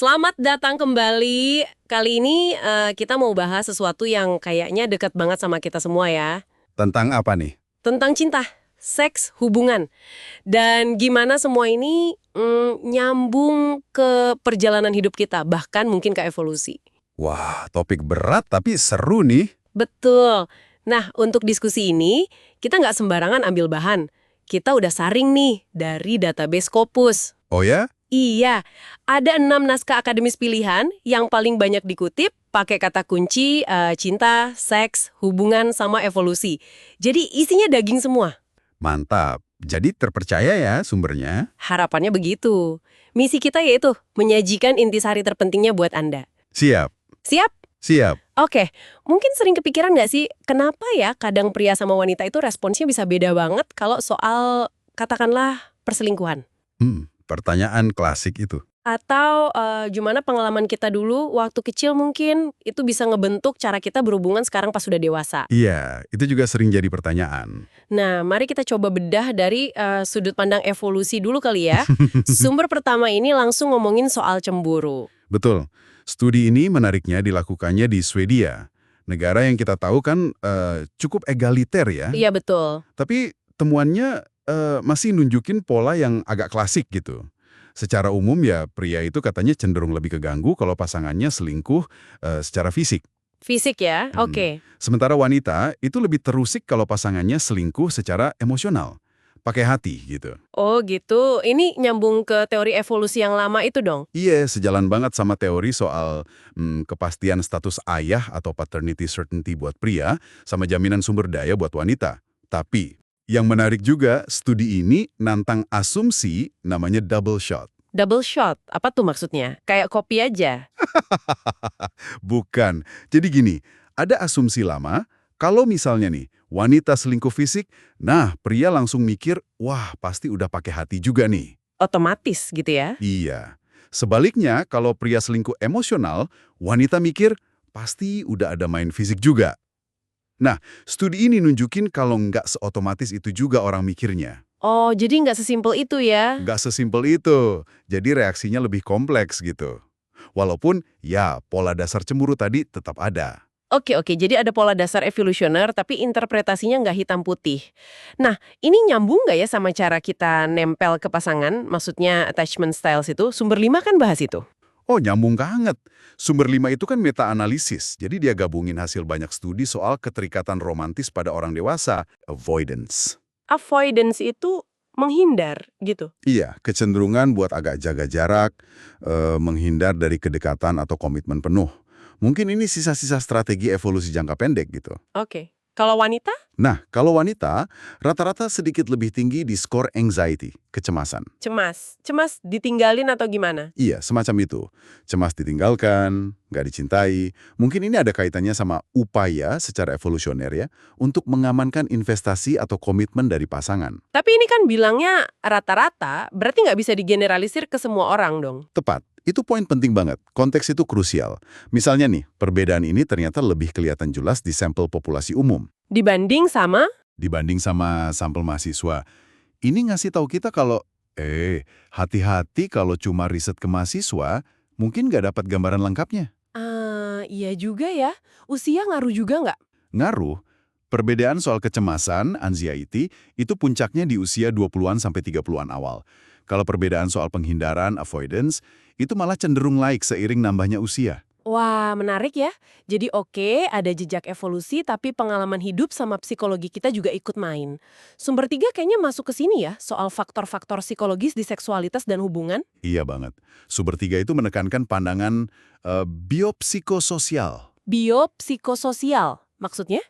Selamat datang kembali. Kali ini kita mau bahas sesuatu yang kayaknya dekat banget sama kita semua ya. Tentang apa nih? Tentang cinta, seks, hubungan. Dan gimana semua ini nyambung ke perjalanan hidup kita, bahkan mungkin ke evolusi. Wah, topik berat tapi seru nih. Betul. Nah, untuk diskusi ini, kita nggak sembarangan ambil bahan. Kita udah saring nih dari database Scopus. Oh ya? Iya, ada 6 naskah akademis pilihan yang paling banyak dikutip pakai kata kunci cinta, seks, hubungan, sama evolusi. Jadi isinya daging semua. Mantap. Jadi terpercaya ya sumbernya? Harapannya begitu. Misi kita yaitu menyajikan intisari terpentingnya buat Anda. Siap, Siap? siap. Oke, mungkin sering kepikiran nggak sih kenapa ya kadang pria sama wanita itu responsnya bisa beda banget kalau soal katakanlah perselingkuhan? Pertanyaan klasik itu. Atau gimana pengalaman kita dulu waktu kecil mungkin itu bisa ngebentuk cara kita berhubungan sekarang pas sudah dewasa. Iya, itu juga sering jadi pertanyaan. Nah, mari kita coba bedah dari sudut pandang evolusi dulu kali ya. Sumber pertama ini langsung ngomongin soal cemburu. Betul. Studi ini menariknya dilakukannya di Swedia. Negara yang kita tahu kan cukup egaliter ya. Iya, betul. Tapi temuannya masih nunjukin pola yang agak klasik gitu. Secara umum ya pria itu katanya cenderung lebih keganggu kalau pasangannya selingkuh secara fisik. Fisik ya, oke. Sementara wanita itu lebih terusik kalau pasangannya selingkuh secara emosional. Pakai hati gitu. Oh gitu, ini nyambung ke teori evolusi yang lama itu dong? Iya, sejalan banget sama teori soal kepastian status ayah atau paternity certainty buat pria sama jaminan sumber daya buat wanita. Tapi yang menarik juga, studi ini nantang asumsi namanya double shot. Double shot, apa tuh maksudnya? Kayak kopi aja? Bukan. Jadi gini, ada asumsi lama, kalau misalnya nih, wanita selingkuh fisik, nah pria langsung mikir, wah pasti udah pakai hati juga nih. Otomatis gitu ya? Iya. Sebaliknya, kalau pria selingkuh emosional, wanita mikir, pasti udah ada main fisik juga. Nah, studi ini nunjukin kalau nggak seotomatis itu juga orang mikirnya. Oh, jadi nggak sesimpel itu ya? Nggak sesimpel itu. Jadi reaksinya lebih kompleks gitu. Walaupun, ya, pola dasar cemburu tadi tetap ada. Oke, jadi ada pola dasar evolusioner, tapi interpretasinya nggak hitam putih. Nah, ini nyambung nggak ya sama cara kita nempel ke pasangan? Maksudnya attachment styles itu, sumber 5 kan bahas itu. Oh, nyambung banget. Sumber 5 itu kan meta-analisis. Jadi dia gabungin hasil banyak studi soal keterikatan romantis pada orang dewasa. Avoidance. Avoidance itu menghindar gitu. Iya, kecenderungan buat agak jaga jarak, menghindar dari kedekatan atau komitmen penuh. Mungkin ini sisa-sisa strategi evolusi jangka pendek gitu. Oke. Kalau wanita? Nah, kalau wanita, rata-rata sedikit lebih tinggi di skor anxiety, kecemasan. Cemas. Cemas ditinggalin atau gimana? Iya, semacam itu. Cemas ditinggalkan, nggak dicintai. Mungkin ini ada kaitannya sama upaya secara evolusioner ya, untuk mengamankan investasi atau komitmen dari pasangan. Tapi ini kan bilangnya rata-rata, berarti nggak bisa digeneralisir ke semua orang dong. Tepat. Itu poin penting banget. Konteks itu krusial. Misalnya nih, perbedaan ini ternyata lebih kelihatan jelas di sampel populasi umum. Dibanding sama? Dibanding sama sampel mahasiswa. Ini ngasih tahu kita kalau, hati-hati kalau cuma riset ke mahasiswa, mungkin nggak dapat gambaran lengkapnya. Iya juga ya. Usia ngaruh juga nggak? Ngaruh. Perbedaan soal kecemasan, anxiety, itu puncaknya di usia 20-an sampai 30-an awal. Kalau perbedaan soal penghindaran, avoidance, itu malah cenderung naik seiring nambahnya usia. Wah, menarik ya. Jadi oke, ada jejak evolusi, tapi pengalaman hidup sama psikologi kita juga ikut main. Sumber 3 kayaknya masuk ke sini ya, soal faktor-faktor psikologis di seksualitas dan hubungan. Iya banget. Sumber 3 itu menekankan pandangan biopsikososial. Biopsikososial, maksudnya?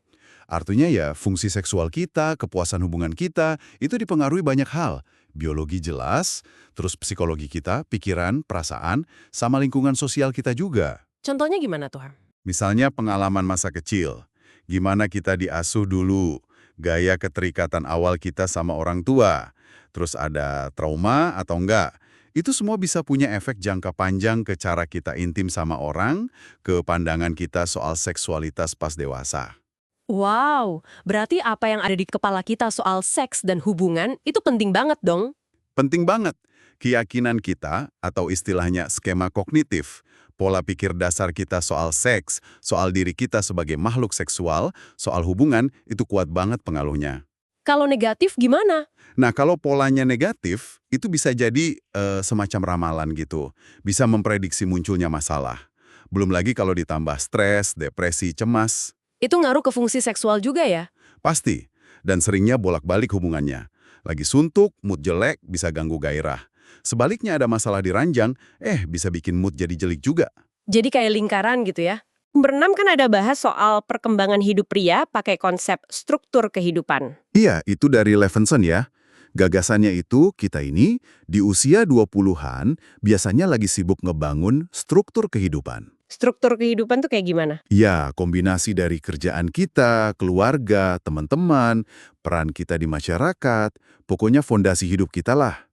Artinya ya, fungsi seksual kita, kepuasan hubungan kita, itu dipengaruhi banyak hal. Biologi jelas, terus psikologi kita, pikiran, perasaan, sama lingkungan sosial kita juga. Contohnya gimana tuh? Misalnya pengalaman masa kecil, gimana kita diasuh dulu, gaya keterikatan awal kita sama orang tua, terus ada trauma atau enggak. Itu semua bisa punya efek jangka panjang ke cara kita intim sama orang, ke pandangan kita soal seksualitas pas dewasa. Wow, berarti apa yang ada di kepala kita soal seks dan hubungan itu penting banget dong. Penting banget. Keyakinan kita, atau istilahnya skema kognitif, pola pikir dasar kita soal seks, soal diri kita sebagai makhluk seksual, soal hubungan, itu kuat banget pengaruhnya. Kalau negatif gimana? Nah, kalau polanya negatif, itu bisa jadi semacam ramalan gitu. Bisa memprediksi munculnya masalah. Belum lagi kalau ditambah stres, depresi, cemas. Itu ngaruh ke fungsi seksual juga ya? Pasti. Dan seringnya bolak-balik hubungannya. Lagi suntuk, mood jelek, bisa ganggu gairah. Sebaliknya ada masalah di ranjang, bisa bikin mood jadi jelek juga. Jadi kayak lingkaran gitu ya? Berenam kan ada bahas soal perkembangan hidup pria pakai konsep struktur kehidupan. Iya, itu dari Levinson ya. Gagasannya itu, kita ini di usia 20-an biasanya lagi sibuk ngebangun struktur kehidupan. Struktur kehidupan tuh kayak gimana? Ya, kombinasi dari kerjaan kita, keluarga, teman-teman, peran kita di masyarakat, pokoknya fondasi hidup kita lah.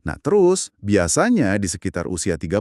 Nah terus, biasanya di sekitar usia 30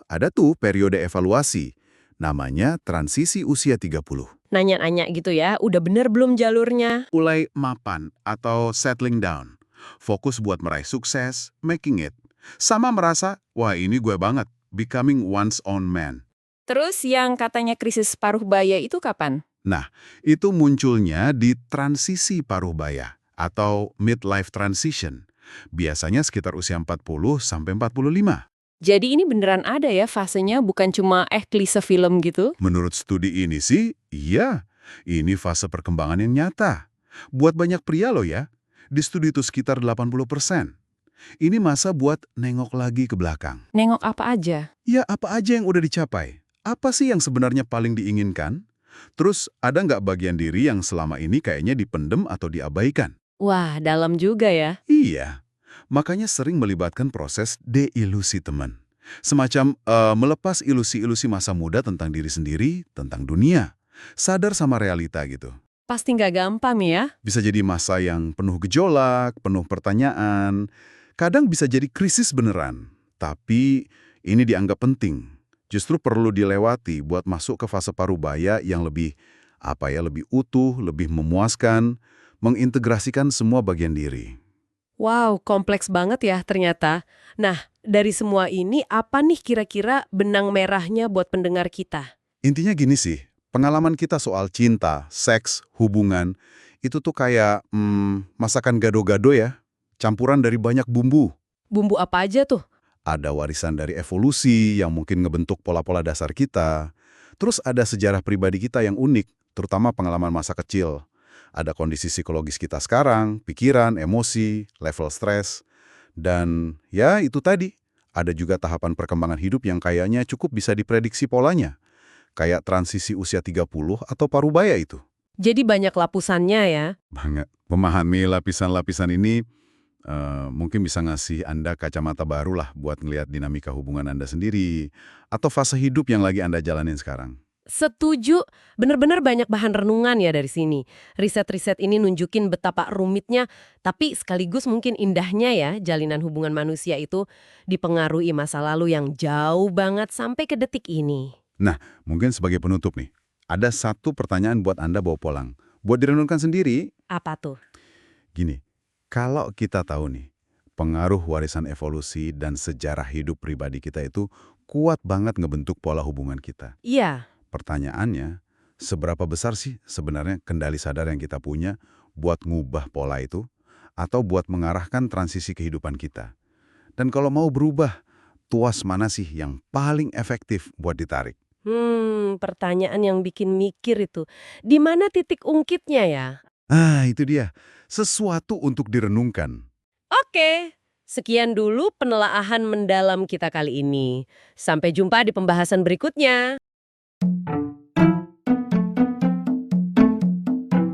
ada tuh periode evaluasi. Namanya transisi usia 30. Nanya-nanya gitu ya, udah bener belum jalurnya? Mulai mapan atau settling down. Fokus buat meraih sukses, making it. Sama merasa, wah ini gue banget, becoming one's own man. Terus yang katanya krisis paruh baya itu kapan? Nah, itu munculnya di transisi paruh baya atau midlife transition. Biasanya sekitar usia 40 sampai 45. Jadi ini beneran ada ya fasenya, bukan cuma klise film gitu? Menurut studi ini sih, iya. Ini fase perkembangan yang nyata. Buat banyak pria loh ya. Di studi itu sekitar 80%. Ini masa buat nengok lagi ke belakang. Nengok apa aja? Ya, apa aja yang udah dicapai? Apa sih yang sebenarnya paling diinginkan? Terus, ada nggak bagian diri yang selama ini kayaknya dipendem atau diabaikan? Wah, dalam juga ya. Iya. Makanya sering melibatkan proses deilusi teman. Semacam melepas ilusi-ilusi masa muda tentang diri sendiri, tentang dunia. Sadar sama realita gitu. Pasti nggak gampang ya. Bisa jadi masa yang penuh gejolak, penuh pertanyaan. Kadang bisa jadi krisis beneran. Tapi ini dianggap penting. Justru perlu dilewati buat masuk ke fase parubaya yang lebih, lebih utuh, lebih memuaskan, mengintegrasikan semua bagian diri. Wow, kompleks banget ya ternyata. Nah, dari semua ini apa nih kira-kira benang merahnya buat pendengar kita? Intinya gini sih, pengalaman kita soal cinta, seks, hubungan, itu tuh kayak masakan gado-gado ya, campuran dari banyak bumbu. Bumbu apa aja tuh? Ada warisan dari evolusi yang mungkin ngebentuk pola-pola dasar kita. Terus ada sejarah pribadi kita yang unik, terutama pengalaman masa kecil. Ada kondisi psikologis kita sekarang, pikiran, emosi, level stres. Dan ya itu tadi, ada juga tahapan perkembangan hidup yang kayaknya cukup bisa diprediksi polanya. Kayak transisi usia 30 atau parubaya itu. Jadi banyak lapisannya ya. Banget. Memahami lapisan-lapisan ini mungkin bisa ngasih Anda kacamata baru lah buat ngelihat dinamika hubungan Anda sendiri atau fase hidup yang lagi Anda jalanin sekarang. Setuju, bener-bener banyak bahan renungan ya dari sini. Riset-riset ini nunjukin betapa rumitnya, tapi sekaligus mungkin indahnya ya jalinan hubungan manusia itu dipengaruhi masa lalu yang jauh banget sampai ke detik ini. Nah, mungkin sebagai penutup nih, ada satu pertanyaan buat Anda bawa pulang. Buat direnungkan sendiri, Apa tuh? gini, kalau kita tahu nih, pengaruh warisan evolusi dan sejarah hidup pribadi kita itu kuat banget ngebentuk pola hubungan kita. Iya, Pertanyaannya, seberapa besar sih sebenarnya kendali sadar yang kita punya buat ngubah pola itu atau buat mengarahkan transisi kehidupan kita? Dan kalau mau berubah, tuas mana sih yang paling efektif buat ditarik? pertanyaan yang bikin mikir itu. Di mana titik ungkitnya ya? Ah, itu dia. Sesuatu untuk direnungkan. Oke, sekian dulu penelaahan mendalam kita kali ini. Sampai jumpa di pembahasan berikutnya.